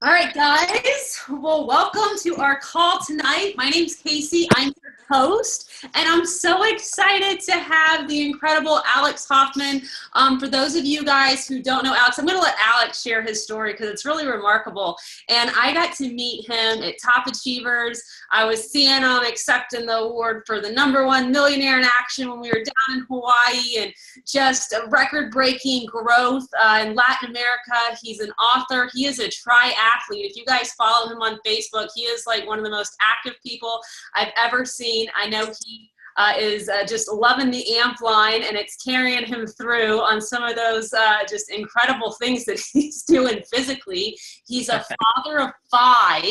All right, guys. Well, welcome to our call tonight. My name's Casey. I'm your host, and I'm so excited to have the incredible Alex Hoffman. For those of you guys who don't know Alex, I'm going to let Alex share his story because it's really remarkable. And I got to meet him at Top Achievers. I was seeing him accepting the award for the #1 millionaire in action when we were down in Hawaii, and just a record-breaking growth in Latin America. He's an author. He is a triathlete. If you guys follow him on Facebook, he is like one of the most active people I've ever seen. I know he is just loving the AMP line, and it's carrying him through on some of those just incredible things that he's doing physically. He's a father of 5,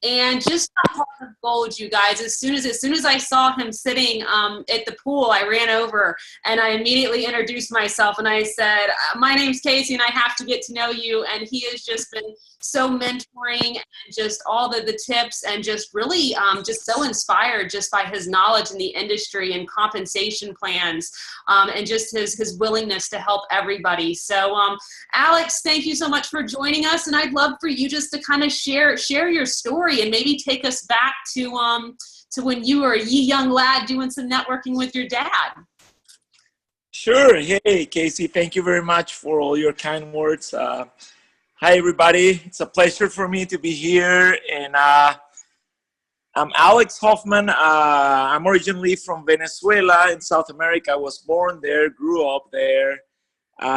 and just a heart of gold, you guys. As soon as I saw him sitting at the pool, I ran over and I immediately introduced myself, and I said, "My name's Casey, and I have to get to know you." And he has just been so mentoring and just all the tips, and just really just so inspired just by his knowledge in the industry and compensation plans, and just his willingness to help everybody. So Alex, thank you so much for joining us, and I'd love for you just to kind of share your story and maybe take us back to when you were a young lad doing some networking with your dad. Sure. Hey, Casey, thank you very much for all your kind words. Hi, everybody. It's a pleasure for me to be here. And I'm Alex Hoffman. I'm originally from Venezuela in South America. I was born there, grew up there,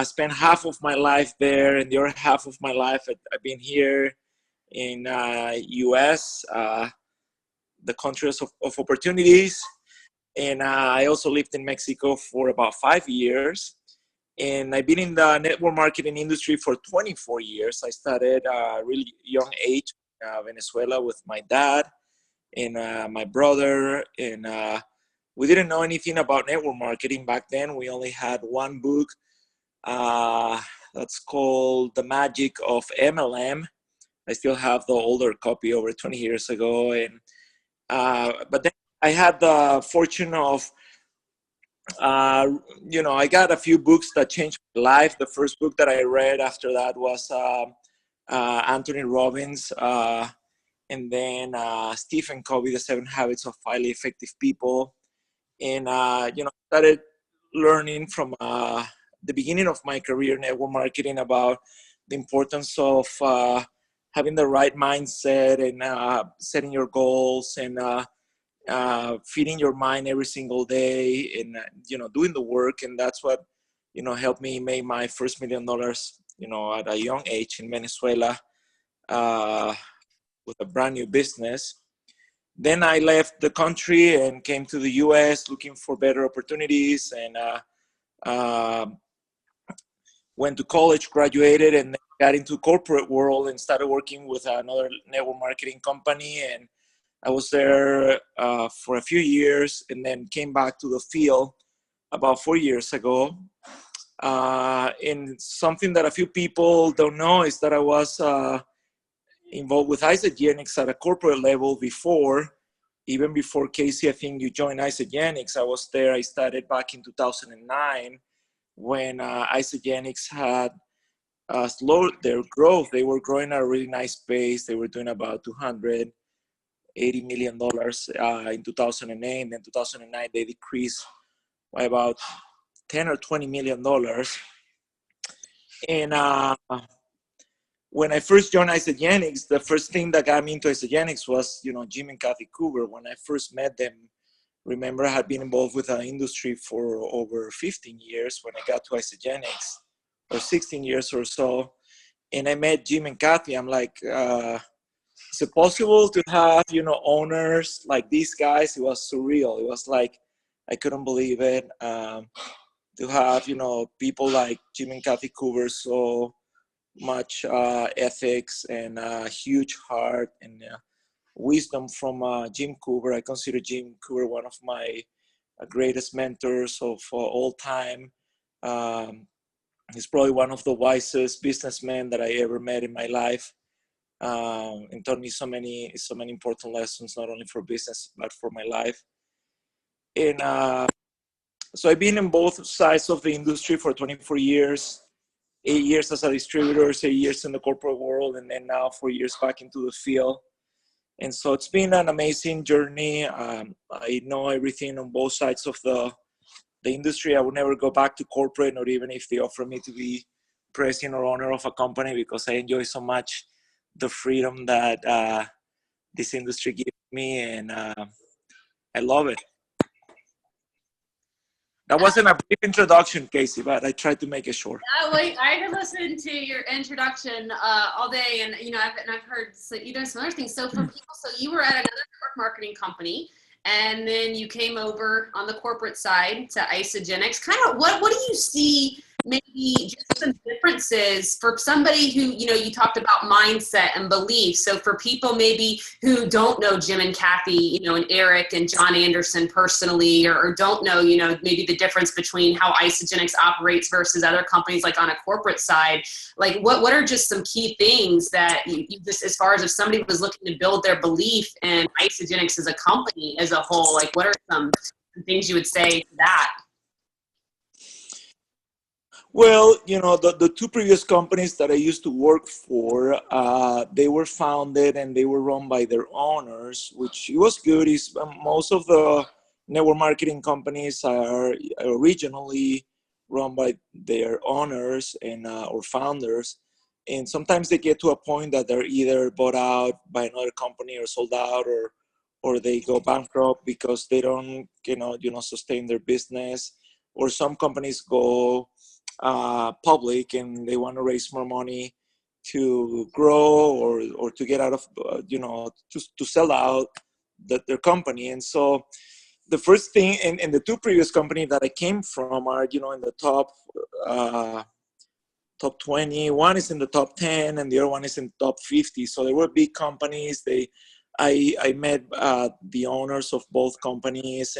spent half of my life there, and the other half of my life I've been here in U.S., the countries of opportunities. And I also lived in Mexico for about 5 years. And I've been in the network marketing industry for 24 years. I started at a really young age in Venezuela with my dad and my brother. And we didn't know anything about network marketing back then. We only had one book that's called The Magic of MLM. I still have the older copy over 20 years ago. And but then I had the fortune of I got a few books that changed my life. The first book that I read after that was Anthony Robbins, and then Stephen Covey, The 7 Habits of Highly Effective People. And, started learning from the beginning of my career in network marketing about the importance of having the right mindset and setting your goals and feeding your mind every single day and doing the work. And that's what helped me make my first $1 million at a young age in Venezuela with a brand new business. Then I left the country and came to the US looking for better opportunities, and went to college, graduated, and then got into corporate world and started working with another network marketing company. And I was there for a few years, and then came back to the field about 4 years ago. And something that a few people don't know is that I was involved with ISAGENIX at a corporate level before, even before Casey, I think you joined ISAGENIX. I was there. I started back in 2009 when ISAGENIX had slowed their growth. They were growing at a really nice pace. They were doing about $280 million in 2008. And then 2009, they decreased by about $10 or $20 million. And when I first joined ISAGENIX, the first thing that got me into ISAGENIX was, Jim and Kathy Coover. When I first met them, remember I had been involved with the industry for over 15 years when I got to ISAGENIX, or 16 years or so. And I met Jim and Kathy. I'm like, is it possible to have, owners like these guys? It was surreal. It was like, I couldn't believe it. To have, people like Jim and Kathy Coover, so much ethics and huge heart and wisdom from Jim Coover. I consider Jim Coover one of my greatest mentors of all time. He's probably one of the wisest businessmen that I ever met in my life, and taught me so many important lessons, not only for business but for my life. And so I've been in both sides of the industry for 24 years. 8 years as a distributor, 8 years in the corporate world, and then now 4 years back into the field. And so it's been an amazing journey. I know everything on both sides of the industry. I would never go back to corporate, not even if they offer me to be president or owner of a company, because I enjoy so much the freedom that this industry gives me, and I love it. That wasn't a brief introduction, Casey, but I tried to make it short. I could listen to your introduction all day, and I've heard you doing some other things. So for people, so you were at another network marketing company, and then you came over on the corporate side to ISAGENIX. Kind of, what do you see? Maybe just some differences for somebody who, you talked about mindset and belief. So for people maybe who don't know Jim and Kathy, and Eric and John Anderson personally, or don't know, maybe the difference between how ISAGENIX operates versus other companies like on a corporate side, like what are just some key things that you just, as far as if somebody was looking to build their belief in ISAGENIX as a company as a whole, like what are some things you would say to that? Well, the two previous companies that I used to work for, they were founded and they were run by their owners, which was good. Is most of the network marketing companies are originally run by their owners and or founders, and sometimes they get to a point that they're either bought out by another company or sold out, or they go bankrupt because they don't sustain their business, or some companies go public and they want to raise more money to grow or to get out of to sell out their company. And so the first thing, and the two previous companies that I came from are in the top 20. One is in the top 10 and the other one is in the top 50. So they were big companies. I met the owners of both companies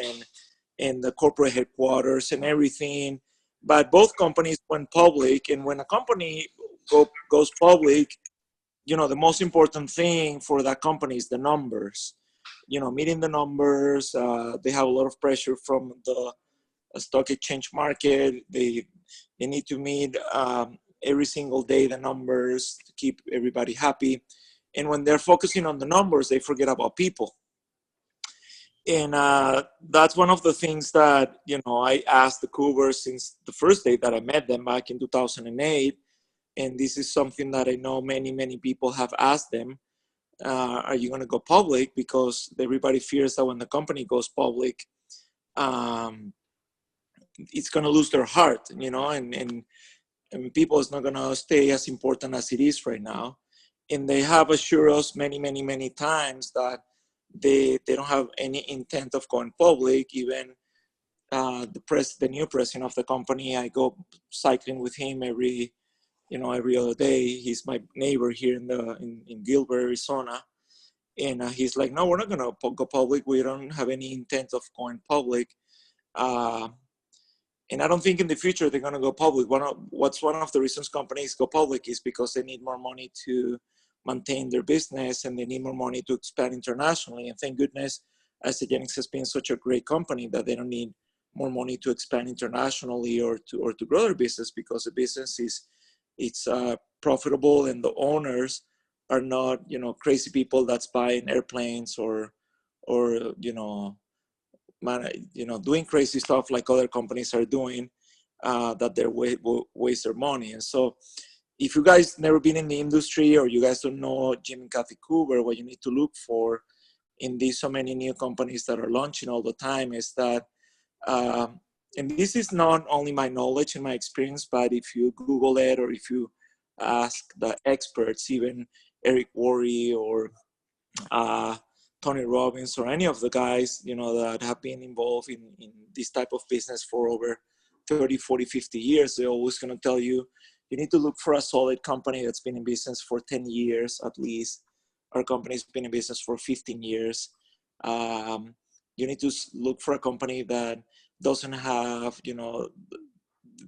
and the corporate headquarters and everything. But both companies went public, and when a company goes public, the most important thing for that company is the numbers. Meeting the numbers. They have a lot of pressure from the stock exchange market. They need to meet every single day the numbers to keep everybody happy. And when they're focusing on the numbers, they forget about people. And that's one of the things that, I asked the Cougars since the first day that I met them back in 2008. And this is something that I know many, many people have asked them. Are you going to go public? Because everybody fears that when the company goes public, it's going to lose their heart, and people is not going to stay as important as it is right now. And they have assured us many, many, many times that they don't have any intent of going public. Even the new president of the company, I go cycling with him every other day. He's my neighbor here in Gilbert, Arizona, and he's like, no, we're not gonna go public. We don't have any intent of going public, and I don't think in the future they're gonna go public. One of the reasons companies go public is because they need more money to maintain their business, and they need more money to expand internationally. And thank goodness ISAGENIX has been such a great company that they don't need more money to expand internationally or to grow their business, because the business it's profitable, and the owners are not crazy people that's buying airplanes or doing crazy stuff like other companies are doing, that they waste their money. And so if you guys never been in the industry, or you guys don't know Jim and Kathy Cougar, what you need to look for in these so many new companies that are launching all the time is that, and this is not only my knowledge and my experience, but if you Google it, or if you ask the experts, even Eric Worre or Tony Robbins, or any of the guys, that have been involved in this type of business for over 30, 40, 50 years, they're always going to tell you, you need to look for a solid company that's been in business for 10 years at least. Our company's been in business for 15 years. You need to look for a company that doesn't have,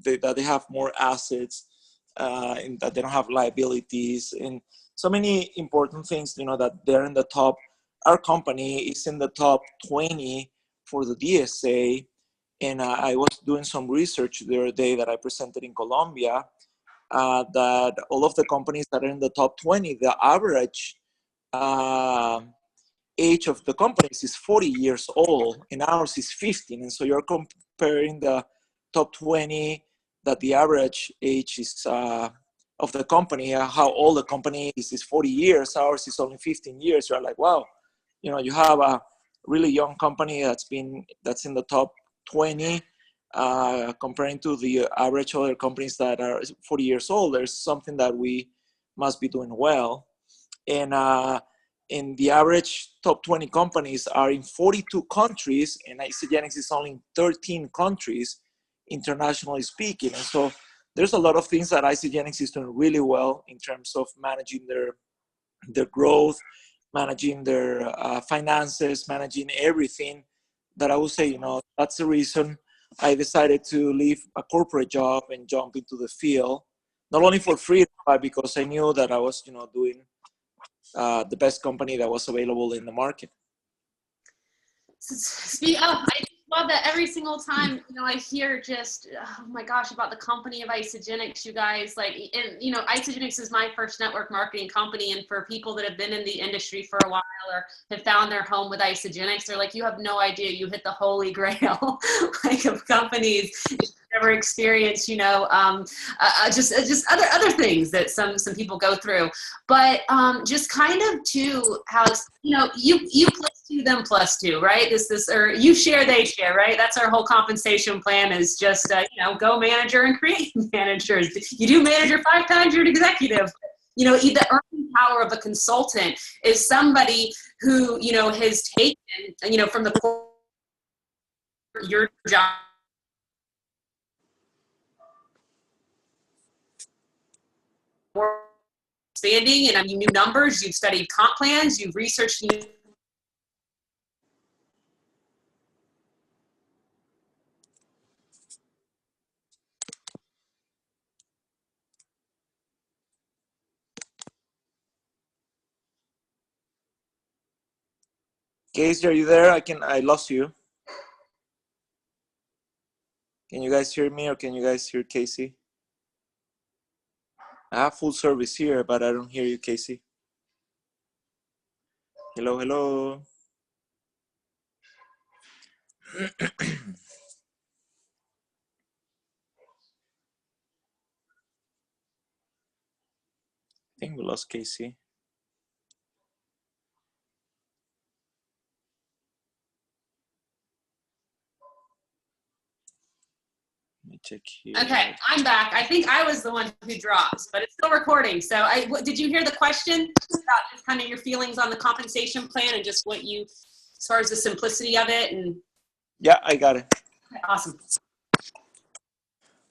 that they have more assets, and that they don't have liabilities, and so many important things, that they're in the top. Our company is in the top 20 for the DSA. And I was doing some research the other day that I presented in Colombia. that all of the companies that are in the top 20, the average age of the companies is 40 years old, and ours is 15. And so you're comparing the top 20, that the average age is of the company, how old the company is 40 years, ours is only 15 years. You're like, wow, you know, you have a really young company that's in the top 20, comparing to the average other companies that are 40 years old. There's something that we must be doing well. And in the average top 20 companies are in 42 countries, and ISAGENIX is only in 13 countries, internationally speaking. And so there's a lot of things that ISAGENIX is doing really well in terms of managing their growth, managing their finances, managing everything, that I would say, you know, that's the reason I decided to leave a corporate job and jump into the field, not only for free, but because I knew that I was, you know, doing the best company that was available in the market. I just love that every single time, you know, I hear just, oh my gosh, about the company of ISAGENIX, you guys, like, and, you know, ISAGENIX is my first network marketing company. And for people that have been in the industry for a while or have found their home with ISAGENIX, they're like, you have no idea, you hit the holy grail, like, of companies. Ever experienced, you know, just other things that some people go through, but just kind of too how it's, you know, you +2 them +2, right? This or you share, they share, right? That's our whole compensation plan, is just you know, go manager and create managers. You do manager 5 times, you're an executive. You know, the earning power of a consultant is somebody who, you know, has taken, you know, from the your job, expanding, and I mean, new numbers, you've studied comp plans, you've researched new. Casey, are you there? I lost you. Can you guys hear me, or can you guys hear Casey? I have full service here, but I don't hear you, Casey. Hello, hello. I think we lost Casey. Let me check here. Okay, I'm back. I think I was the one who dropped, but it's still recording. So did you hear the question about just kind of your feelings on the compensation plan and just what you, as far as the simplicity of it? And yeah, I got it. okay, awesome.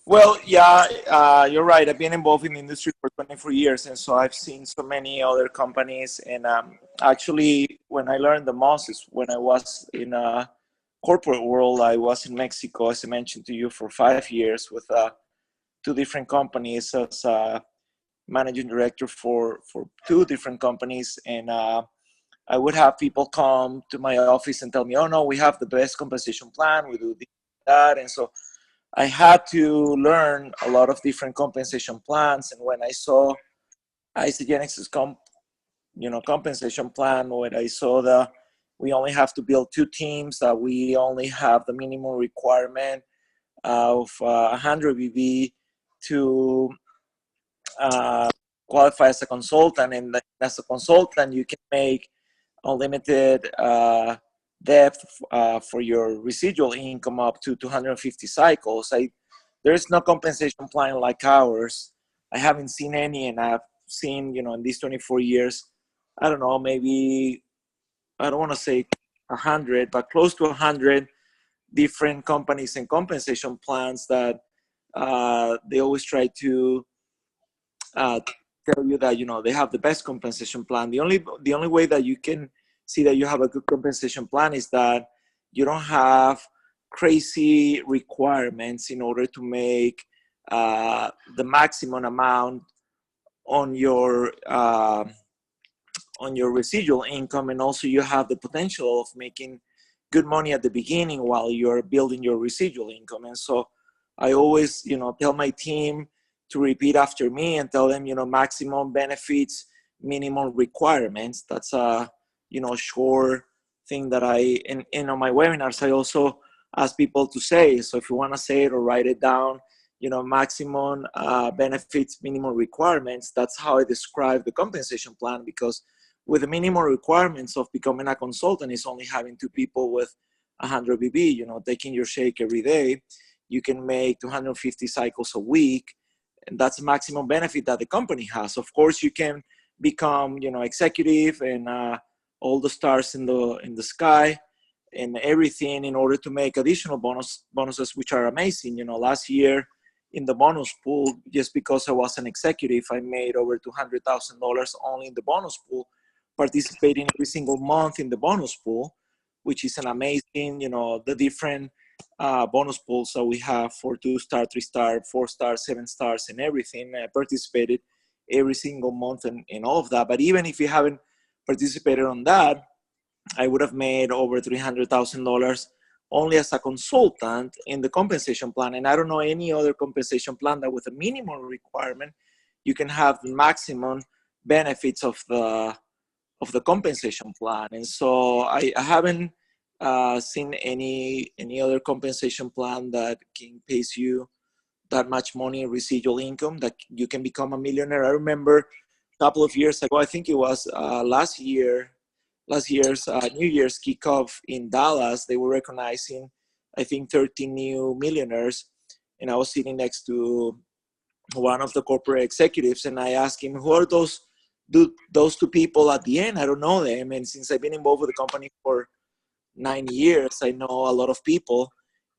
Well, yeah, you're right. I've been involved in the industry for 24 years, and so I've seen so many other companies. And actually, when I learned the most is when I was in a corporate world. I was in Mexico, as I mentioned to you, for 5 years with 2 different companies as managing director for 2 different companies. And I would have people come to my office and tell me, oh, no, we have the best compensation plan. We do this, that. And so I had to learn a lot of different compensation plans. And when I saw ISAGENIX's compensation plan, when I saw that we only have to build 2 teams, that we only have the minimum requirement of 100 BB to qualify as a consultant, and as a consultant you can make unlimited depth for your residual income up to 250 cycles. There's no compensation plan like ours. I haven't seen any, and I've seen, in these 24 years, I don't know, maybe, I don't want to say 100, but close to 100 different companies and compensation plans that they always try to tell you that, they have the best compensation plan. The only way that you can see that you have a good compensation plan is that you don't have crazy requirements in order to make the maximum amount on your residual income, and also you have the potential of making good money at the beginning while you're building your residual income. And so I always, tell my team to repeat after me and tell them, maximum benefits, minimum requirements. That's a, short thing that and on my webinars, I also ask people to say. So if you want to say it or write it down, maximum benefits, minimum requirements. That's how I describe the compensation plan, because with the minimum requirements of becoming a consultant is only having 2 people with 100 BB, taking your shake every day. You can make 250 cycles a week, and that's the maximum benefit that the company has. Of course, you can become, executive and all the stars in the sky and everything in order to make additional bonuses, which are amazing. Last year in the bonus pool, just because I was an executive, I made over $200,000 only in the bonus pool, participating every single month in the bonus pool, which is an amazing, the different bonus pools that we have for 2-star, 3-star, 4-star, 7 stars and everything. I participated every single month in all of that. But even if you haven't participated on that, I would have made over $300,000 only as a consultant in the compensation plan. And I don't know any other compensation plan that with a minimum requirement, you can have the maximum benefits of the compensation plan. And so I haven't seen any other compensation plan that can pay you that much money in residual income that you can become a millionaire. I remember a couple of years ago, I think it was last year's New Year's kickoff in Dallas, they were recognizing, I think, 13 new millionaires. And I was sitting next to one of the corporate executives, and I asked him, who are those 2 people at the end? I don't know them. And since I've been involved with the company for 9 years, I know a lot of people.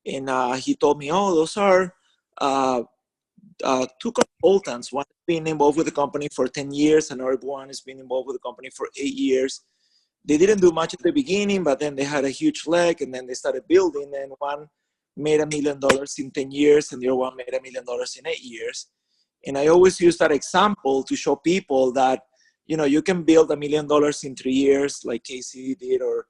And he told me, oh, those are 2 consultants. One has been involved with the company for 10 years. Another one has been involved with the company for 8 years. They didn't do much at the beginning, but then they had a huge leg, and then they started building. And one made $1 million in 10 years, and the other one made $1 million in 8 years. And I always use that example to show people that, you can build $1 million in 3 years, like Casey did, or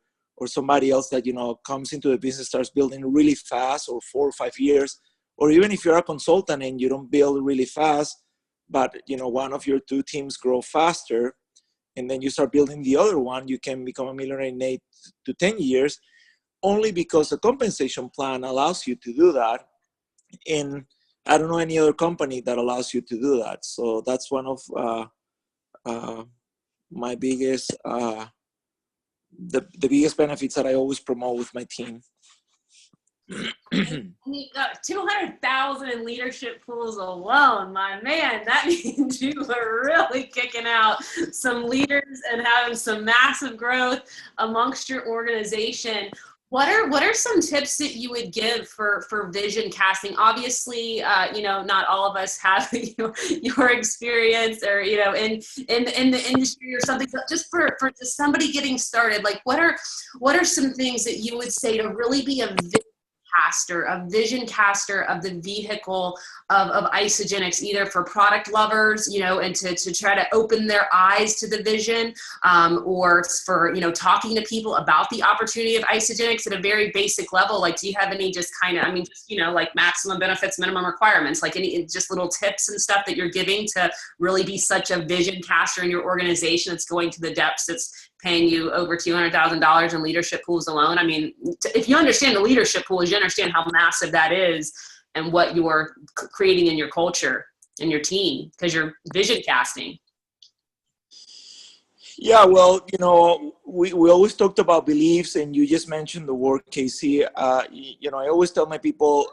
somebody else that, comes into the business, starts building really fast, or 4 or 5 years. Or even if you're a consultant and you don't build really fast, but, one of your 2 teams grow faster, and then you start building the other one, you can become a millionaire in 8 to 10 years, only because the compensation plan allows you to do that. And I don't know any other company that allows you to do that. So that's one of my biggest, the biggest benefits that I always promote with my team. You got 200,000 in leadership pools alone, my man. That means you are really kicking out some leaders and having some massive growth amongst your organization. What are some tips that you would give for vision casting? Obviously, not all of us have your experience, or in the industry or something. But just for just somebody getting started, like what are some things that you would say to really be a vision caster of the vehicle of ISAGENIX, either for product lovers, and to try to open their eyes to the vision, or for, talking to people about the opportunity of ISAGENIX at a very basic level. Like, do you have any just kind of, like maximum benefits, minimum requirements, like any just little tips and stuff that you're giving to really be such a vision caster in your organization that's going to the depths, that's paying you over $200,000 in leadership pools alone? I mean, if you understand the leadership pools, you understand how massive that is and what you're creating in your culture and your team, because you're vision casting. Yeah, well, we always talked about beliefs, and you just mentioned the word, Casey. I always tell my people,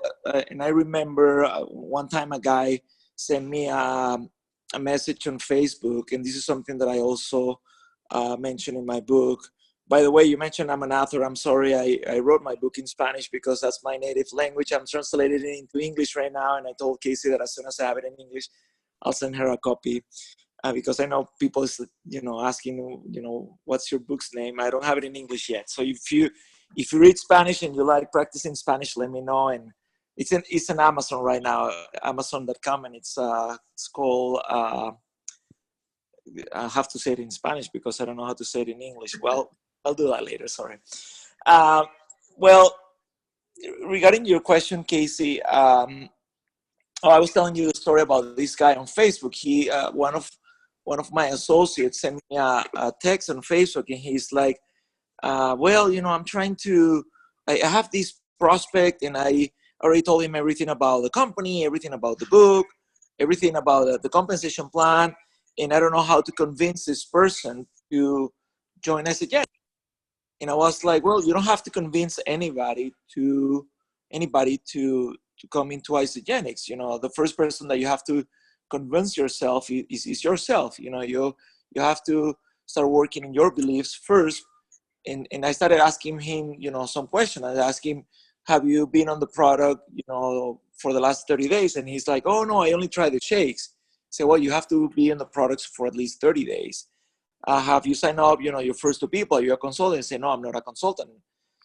and I remember one time a guy sent me a message on Facebook, and this is something that I also mentioned in my book. By the way, you mentioned I'm an author. I'm sorry, I wrote my book in Spanish because that's my native language. I'm translating it into English right now, and I told Casey that as soon as I have it in English, I'll send her a copy, because I know people is, asking, what's your book's name? I don't have it in English yet. So if you read Spanish and you like practicing Spanish, let me know. And it's in Amazon right now, Amazon.com, and it's called. I have to say it in Spanish because I don't know how to say it in English. Well, I'll do that later. Sorry. Well, regarding your question, Casey, Oh, I was telling you the story about this guy on Facebook. He, one of my associates sent me a text on Facebook, and he's like, well, I'm trying to, I have this prospect, and I already told him everything about the company, everything about the book, everything about the compensation plan, and I don't know how to convince this person to join us again. And I was like, well, you don't have to convince anybody to come into ISAGENIX. The first person that you have to convince yourself is yourself. You have to start working in your beliefs first. And I started asking him, some question. I asked him, have you been on the product, for the last 30 days? And he's like, oh no, I only tried the shakes. I say, well, you have to be in the products for at least 30 days. Have you signed up, your first two people? Are you a consultant? Say, no, I'm not a consultant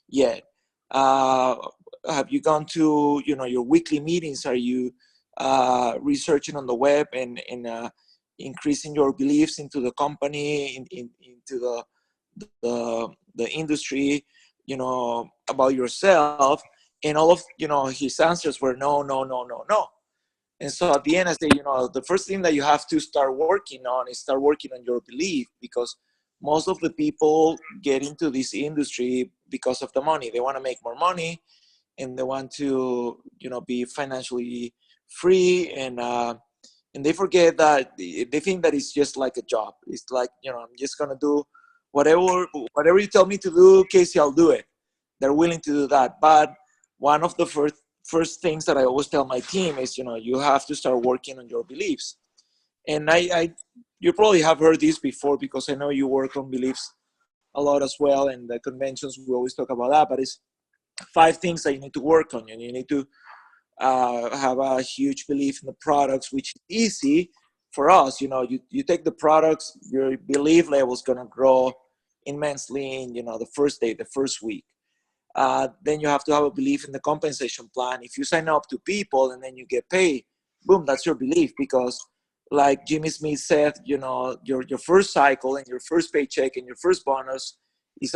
yet. Have you gone to, your weekly meetings? Are you researching on the web and increasing your beliefs into the company, into the industry, about yourself? And all of, his answers were no, no, no, no, no. And so at the end, I say, the first thing that you have to start working on is start working on your belief, because most of the people get into this industry because of the money. They want to make more money, and they want to, be financially free, and they forget that they think that it's just like a job. It's like, I'm just gonna do whatever you tell me to do, Casey, I'll do it. They're willing to do that, but one of the first things that I always tell my team is, you have to start working on your beliefs. And you probably have heard this before, because I know you work on beliefs a lot as well. And the conventions, we always talk about that, but it's 5 things that you need to work on. And you need to have a huge belief in the products, which is easy for us. You take the products, your belief level is going to grow immensely in, the first day, the first week. Then you have to have a belief in the compensation plan. If you sign up to people and then you get paid, boom, that's your belief. Because like Jimmy Smith said, your first cycle and your first paycheck and your first bonus is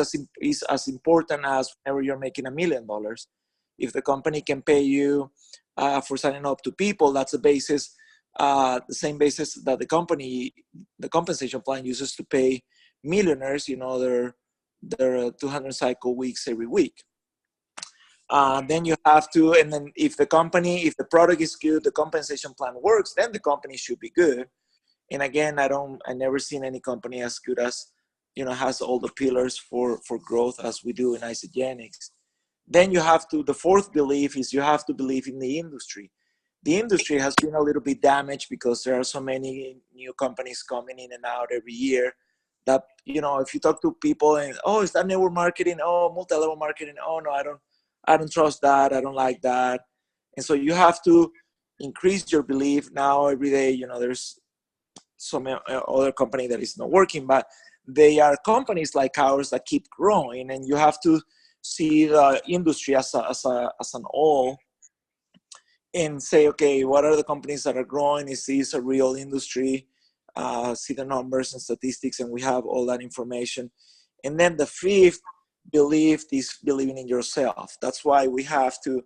as important as whenever you're making $1 million. If the company can pay you for signing up to people, that's the basis, the same basis that the compensation plan uses to pay millionaires, their 200 cycle weeks every week. Then you have to, and then if the product is good, the compensation plan works, then the company should be good. And again, I never seen any company as good as, has all the pillars for growth as we do in ISAGENIX. Then the fourth belief is you have to believe in the industry. The industry has been a little bit damaged because there are so many new companies coming in and out every year that, if you talk to people and, oh, is that network marketing? Oh, multi-level marketing. Oh no, I don't trust that. I don't like that. And so you have to increase your belief. Now every day, there's some other company that is not working, but they are companies like ours that keep growing, and you have to see the industry as an all and say, okay, what are the companies that are growing? Is this a real industry? See the numbers and statistics, and we have all that information. And then the fifth belief is believing in yourself. That's why we have to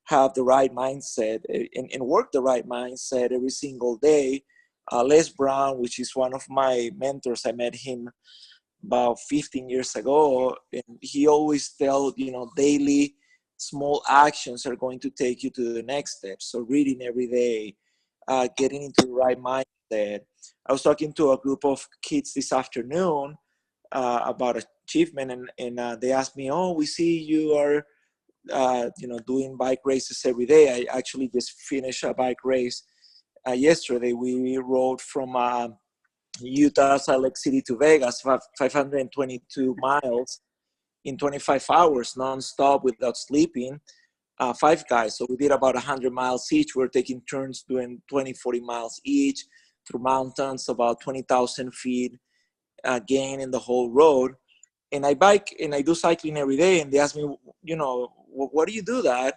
have the right mindset and work the right mindset every single day. Les Brown, which is one of my mentors, I met him about 15 years ago, and he always tells, daily small actions are going to take you to the next step. So reading every day, getting into the right mindset. I was talking to a group of kids this afternoon about achievement, and they asked me, oh, we see you are doing bike races every day. I actually just finished a bike race yesterday. We rode from Utah, Salt Lake City to Vegas, 522 miles in 25 hours, nonstop without sleeping, 5 guys. So we did about 100 miles each. We're taking turns doing 20, 40 miles each through mountains, about 20,000 feet gain in the whole road. And I bike and I do cycling every day. And they ask me, what do you do that?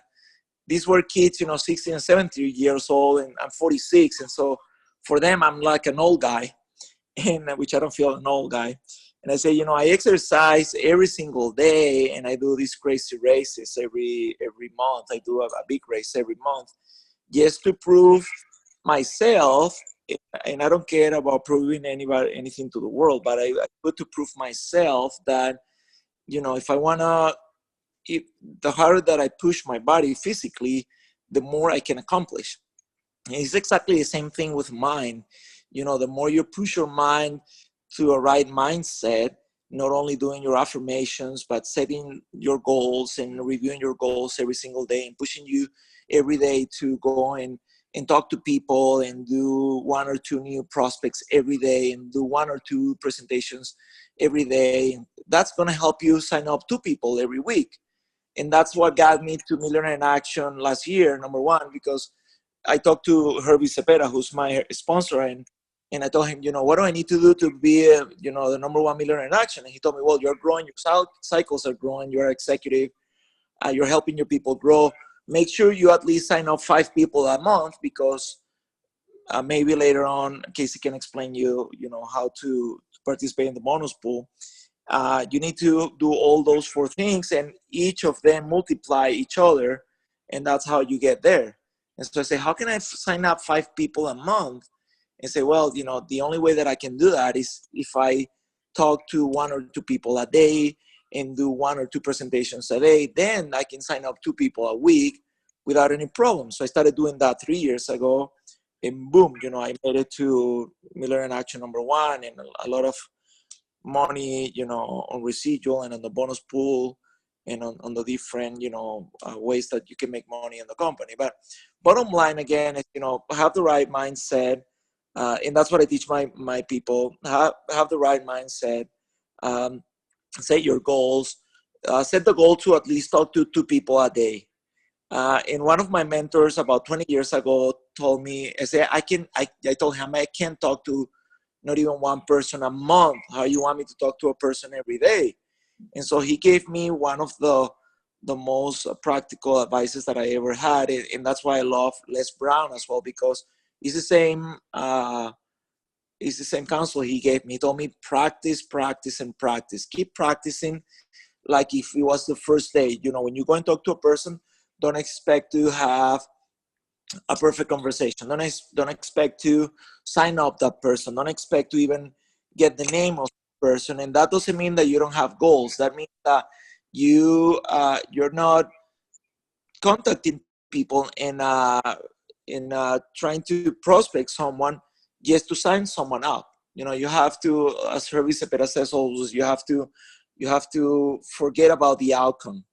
These were kids, 16 and 17 years old, and I'm 46. And so for them, I'm like an old guy, and which I don't feel an old guy. And I say, I exercise every single day, and I do these crazy races every month. I do a big race every month. just to prove myself. And I don't care about proving anybody anything to the world, but I put to prove myself that, if I want to, the harder that I push my body physically, the more I can accomplish. And it's exactly the same thing with mind. The more you push your mind to a right mindset, not only doing your affirmations, but setting your goals and reviewing your goals every single day and pushing you every day to go and talk to people and do one or two new prospects every day and do one or two presentations every day. And that's going to help you sign up 2 people every week. And that's what got me to Millionaire in Action last year, number one, because I talked to Herbie Cepeda, who's my sponsor, and I told him, what do I need to do to be, the number 1 millionaire in action? And he told me, well, you're growing, your cycles are growing, you're executive, you're helping your people grow. Make sure you at least sign up 5 people a month, because maybe later on, Casey can explain how to participate in the bonus pool. You need to do all those 4 things, and each of them multiply each other, and that's how you get there. And so I say, how can I sign up 5 people a month? And say, well, the only way that I can do that is if I talk to 1 or 2 people a day and do 1 or 2 presentations a day, then I can sign up 2 people a week without any problem. So I started doing that 3 years ago, and boom, I made it to Millionaire in Action number 1, and a lot of money, on residual and on the bonus pool and on the different, ways that you can make money in the company. But bottom line, again, is, have the right mindset. And that's what I teach my people. Have the right mindset. Set your goals. Set the goal to at least talk to 2 people a day. And one of my mentors about 20 years ago told me, I told him I can't talk to not even 1 person a month. How you want me to talk to a person every day? And so he gave me one of the most practical advices that I ever had. And that's why I love Les Brown as well, because it's the same counsel he gave me. He told me, practice, practice, and practice. Keep practicing like if it was the first day. When you go and talk to a person, don't expect to have a perfect conversation. Don't expect to sign up that person. Don't expect to even get the name of the person. And that doesn't mean that you don't have goals. That means that you're not contacting people and trying to prospect someone just to sign someone up. You have to, as Herbie Cepeda says always, you have to forget about the outcome.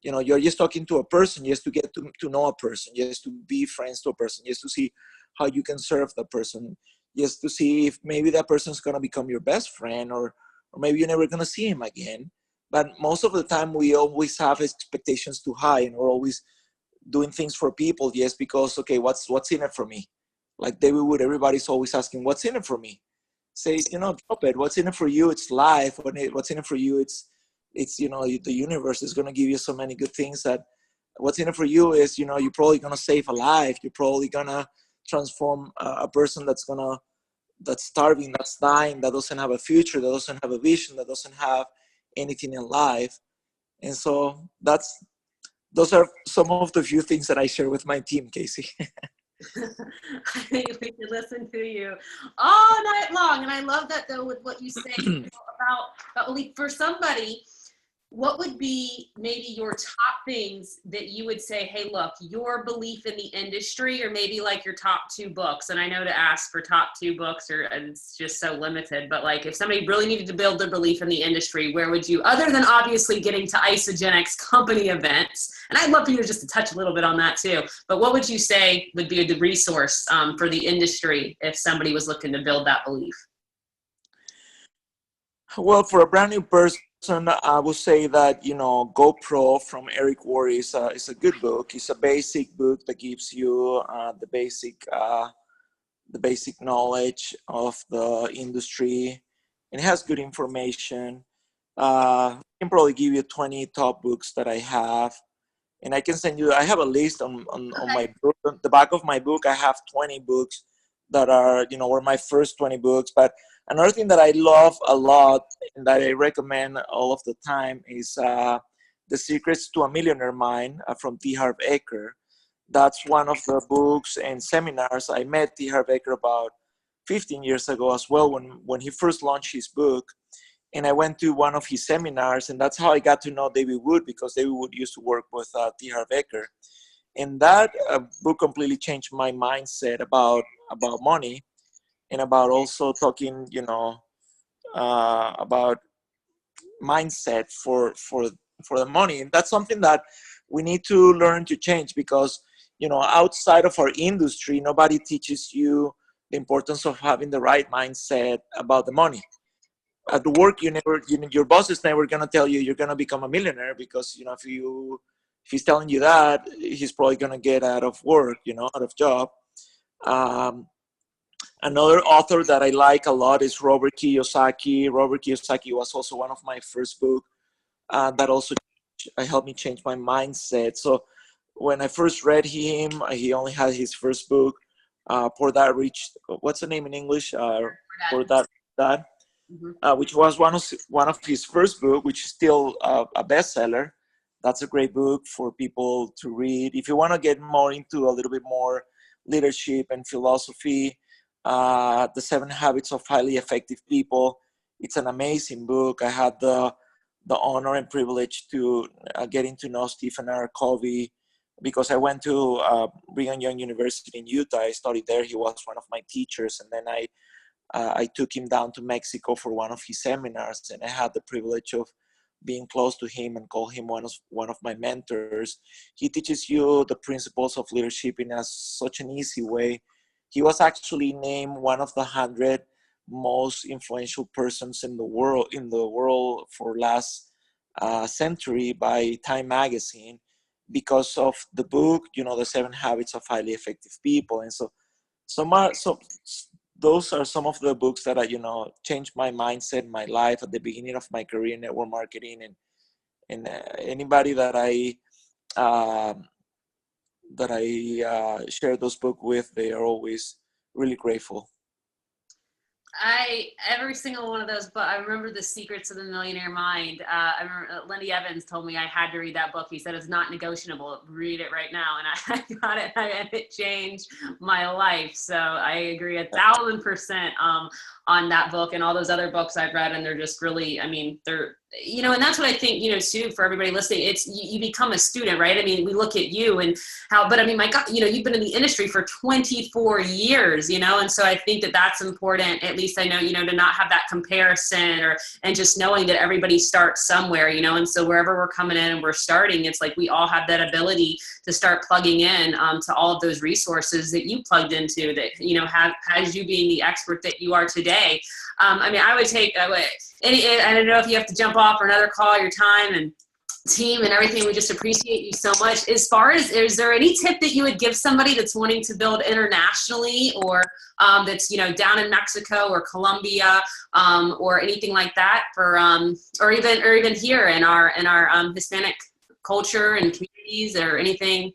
You're just talking to a person just to get to know a person, just to be friends to a person, just to see how you can serve the person, just to see if maybe that person's going to become your best friend, or maybe you're never going to see him again. But most of the time, we always have expectations too high, and we're always doing things for people just because, okay, what's in it for me? Like David Wood, everybody's always asking, what's in it for me? Say, drop it. What's in it for you? It's life. What's in it for you? It's the universe is going to give you so many good things. That what's in it for you is, you're probably going to save a life. You're probably going to transform a person that's starving, that's dying, that doesn't have a future, that doesn't have a vision, that doesn't have anything in life. And so those are some of the few things that I share with my team, Casey. I think we could listen to you all night long. And I love that, though, with what you say about belief. For somebody, what would be maybe your top things that you would say, hey, look, your belief in the industry, or maybe like your top 2 books? And I know to ask for top 2 books, and it's just so limited, but like if somebody really needed to build their belief in the industry, where would you, other than obviously getting to ISAGENIX company events, and I'd love for you just to touch a little bit on that too, but what would you say would be the resource for the industry if somebody was looking to build that belief? Well, for a brand new person, I would say that, GoPro from Eric Worre is a good book. It's a basic book that gives you the basic knowledge of the industry. It has good information. I can probably give you 20 top books that I have. And I can send you, I have a list on my book. On the back of my book, I have 20 books that are, were my first 20 books. But another thing that I love a lot and that I recommend all of the time is The Secrets to a Millionaire Mind from T. Harv Eker. That's one of the books and seminars. I met T. Harv Eker about 15 years ago as well, when he first launched his book. And I went to one of his seminars, and that's how I got to know David Wood, because David Wood used to work with T. Harv Eker. And that book completely changed my mindset about money, and about also talking, about mindset for the money. And that's something that we need to learn to change, because outside of our industry, nobody teaches you the importance of having the right mindset about the money. At the work, your boss is never going to tell you you're going to become a millionaire, because if he's telling you that, he's probably going to get out of work, out of job. Another author that I like a lot is Robert Kiyosaki. Robert Kiyosaki was also one of my first books that also helped me change my mindset. So when I first read him, he only had his first book, Poor Dad Rich. What's the name in English? Poor Dad. Which was one of his first book, which is still a bestseller. That's a great book for people to read. If you want to get more into a little bit more leadership and philosophy, The 7 Habits of Highly Effective People. It's an amazing book. I had the honor and privilege to getting to know Stephen R. Covey, because I went to Brigham Young University in Utah. I studied there. He was one of my teachers, and then I took him down to Mexico for one of his seminars, and I had the privilege of being close to him and call him one of my mentors. He teaches you the principles of leadership in such an easy way. He was actually named one of the 100 most influential persons in the world for last century by Time magazine, because of the book, The 7 Habits of Highly Effective People. And so those are some of the books that I, changed my mindset, my life at the beginning of my career in network marketing. And anybody that I share those books with, they are always really grateful. Every single one of those, but I remember The Secrets of the Millionaire Mind. I remember Lenny Evans told me I had to read that book. He said it's not negotiable. Read it right now, and I got it, and it changed my life. So I agree 1,000% on that book and all those other books I've read, and they're just really, they're, and that's what I think, too, for everybody listening, it's you become a student, right? We look at you and how, but my God, you've been in the industry for 24 years, and so I think that that's important. At least I know, to not have that comparison and just knowing that everybody starts somewhere, and so wherever we're coming in and we're starting, it's like we all have that ability to start plugging in to all of those resources that you plugged into that, has you being the expert that you are today. I would take, I don't know if you have to jump off for another call, your time and team and everything. We just appreciate you so much. As far as, is there any tip that you would give somebody that's wanting to build internationally, or that's, down in Mexico or Colombia, or anything like that, for, or even here in our Hispanic culture and communities, or anything?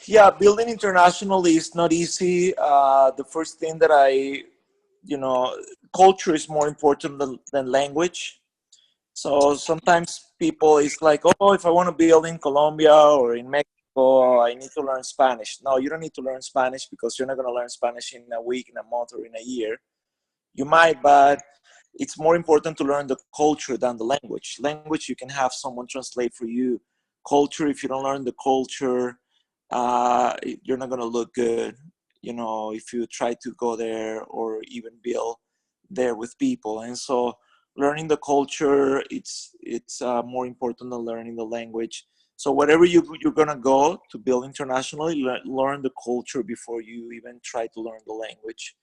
Yeah, building internationally is not easy. The first thing that culture is more important than language. So sometimes people is like, oh, if I want to build in Colombia or in Mexico, I need to learn Spanish. No, you don't need to learn Spanish, because you're not going to learn Spanish in a week, in a month, or in a year. You might, but it's more important to learn the culture than the language. Language, you can have someone translate for you. Culture, if you don't learn the culture, you're not going to look good, if you try to go there or even build there with people. And so learning the culture, it's more important than learning the language. So whatever you're going to go to build internationally, learn the culture before you even try to learn the language.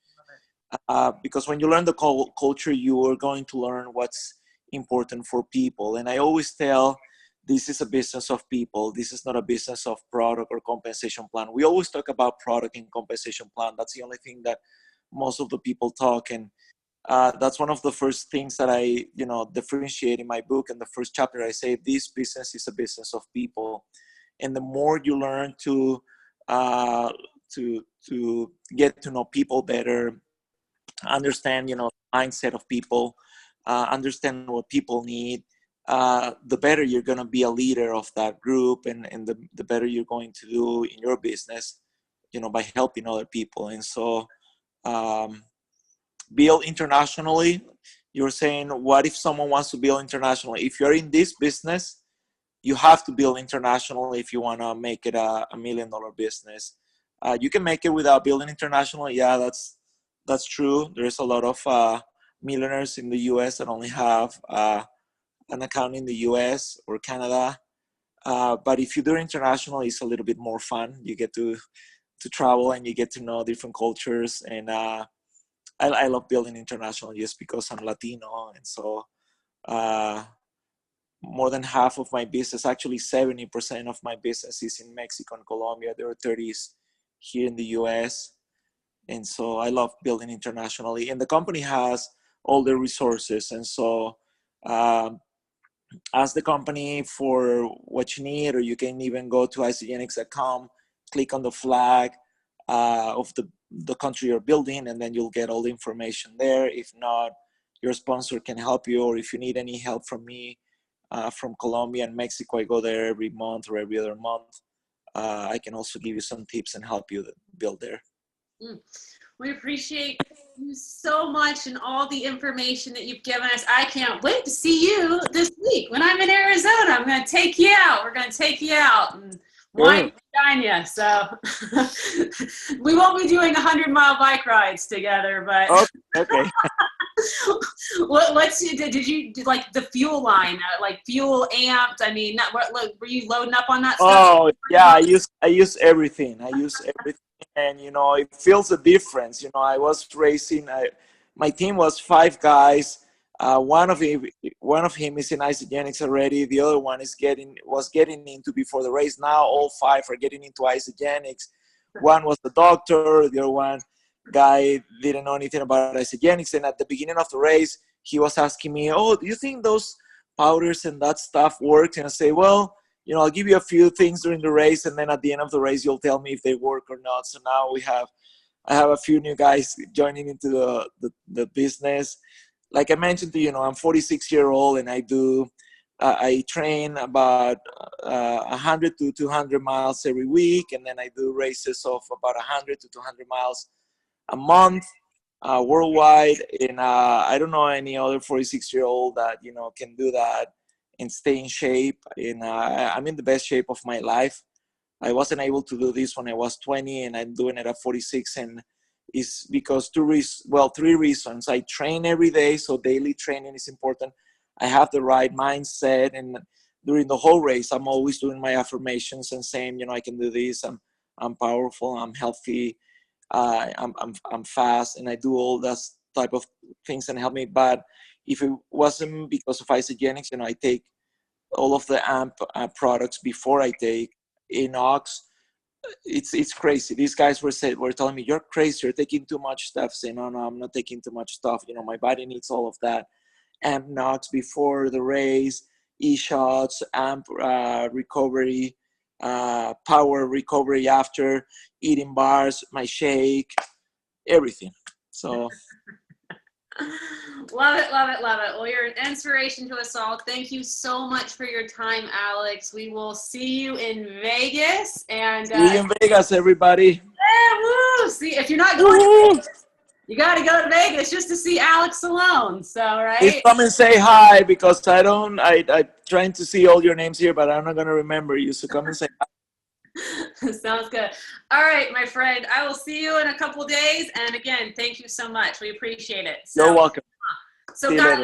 Because when you learn the culture, you are going to learn what's important for people. And I always tell, this is a business of people. This is not a business of product or compensation plan. We always talk about product and compensation plan. That's the only thing that most of the people talk. And that's one of the first things that I, differentiate in my book. In the first chapter, I say this business is a business of people. And the more you learn to get to know people better, understand, mindset of people, understand what people need, the better you're going to be a leader of that group, and the better you're going to do in your business, by helping other people. And so build internationally. You're saying, what if someone wants to build internationally? If you're in this business, you have to build internationally if you want to make it a $1 million business. You can make it without building internationally. Yeah, that's true. There's a lot of millionaires in the US that only have an account in the US or Canada. But if you do international, it's a little bit more fun. You get to travel and you get to know different cultures. And I love building international just because I'm Latino. And so more than half of my business, actually 70% of my business is in Mexico and Colombia. There are 30s here in the US. And so I love building internationally. And the company has all the resources. And so ask the company for what you need, or you can even go to ISAGENIX.com, click on the flag of the country you're building, and then you'll get all the information there. If not, your sponsor can help you, or if you need any help from me from Colombia and Mexico, I go there every month or every other month. I can also give you some tips and help you build there. We appreciate you so much and all the information that you've given us. I can't wait to see you this week. When I'm in Arizona, I'm going to take you out. We're going to take you out and wine and dine you. So we won't be doing 100-mile bike rides together, but okay. Did you like the fuel line, like fuel amped? I mean, were you loading up on that stuff? Oh yeah, I use everything. And it feels a difference. I was racing. My team was 5 guys. One of him is in ISAGENIX already. The other one was getting into before the race. Now all 5 are getting into ISAGENIX. One was the doctor. The other one guy didn't know anything about ISAGENIX. And at the beginning of the race, he was asking me, "Oh, do you think those powders and that stuff works?" And I say, "Well, I'll give you a few things during the race, and then at the end of the race, you'll tell me if they work or not." So now I have a few new guys joining into the business. Like I mentioned to you, I'm 46-year-old, and I train about 100 to 200 miles every week, and then I do races of about 100 to 200 miles a month worldwide. And I don't know any other 46-year-old that can do that and stay in shape. And I'm in the best shape of my life. I wasn't able to do this when I was 20, and I'm doing it at 46. And it's because 3 reasons. I train every day, so daily training is important. I have the right mindset, and during the whole race, I'm always doing my affirmations and saying, I can do this. I'm powerful. I'm healthy. I'm fast, and I do all that type of things and help me. But if it wasn't because of ISAGENIX, I take all of the AMP products before I take Inox. It's crazy. These guys were telling me, "You're crazy. You're taking too much stuff." Saying, "No, I'm not taking too much stuff. My body needs all of that." AMP Nox before the race, E-shots, AMP recovery, power recovery after, eating bars, my shake, everything. So. Love it, love it, love it. Well, you're an inspiration to us all. Thank you so much for your time, Alex. We will see you in Vegas. And see you in Vegas, everybody. Yeah, woo! See, if you're not going to Vegas, you got to go to Vegas just to see Alex alone. So, right? Please come and say hi, because I'm trying to see all your names here, but I'm not going to remember you. So come and say hi. Sounds good. All right, my friend. I will see you in a couple of days. And again, thank you so much. We appreciate it. You're welcome. So, guys,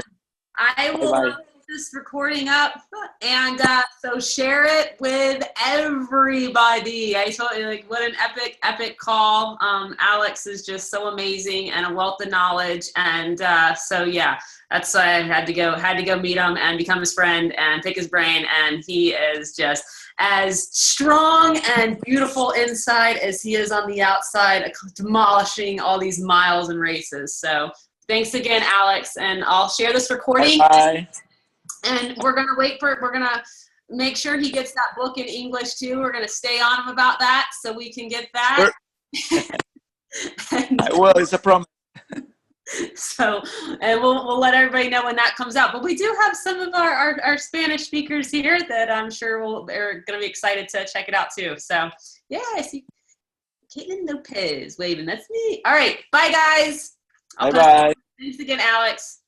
I will put this recording up, and so share it with everybody. I told you, what an epic call. Alex is just so amazing and a wealth of knowledge. And so, yeah, that's why I had to go meet him and become his friend and pick his brain. And he is just as strong and beautiful inside as he is on the outside, demolishing all these miles and races. So thanks again, Alex. And I'll share this recording. Bye. And we're going to make sure he gets that book in English too. We're going to stay on him about that so we can get that. Sure. Well, it's a promise. So, and we'll let everybody know when that comes out. But we do have some of our Spanish speakers here that I'm sure they're going to be excited to check it out too. So, yeah, I see Caitlin Lopez waving. That's me. All right. Bye, guys. Bye-bye. Thanks again, Alex.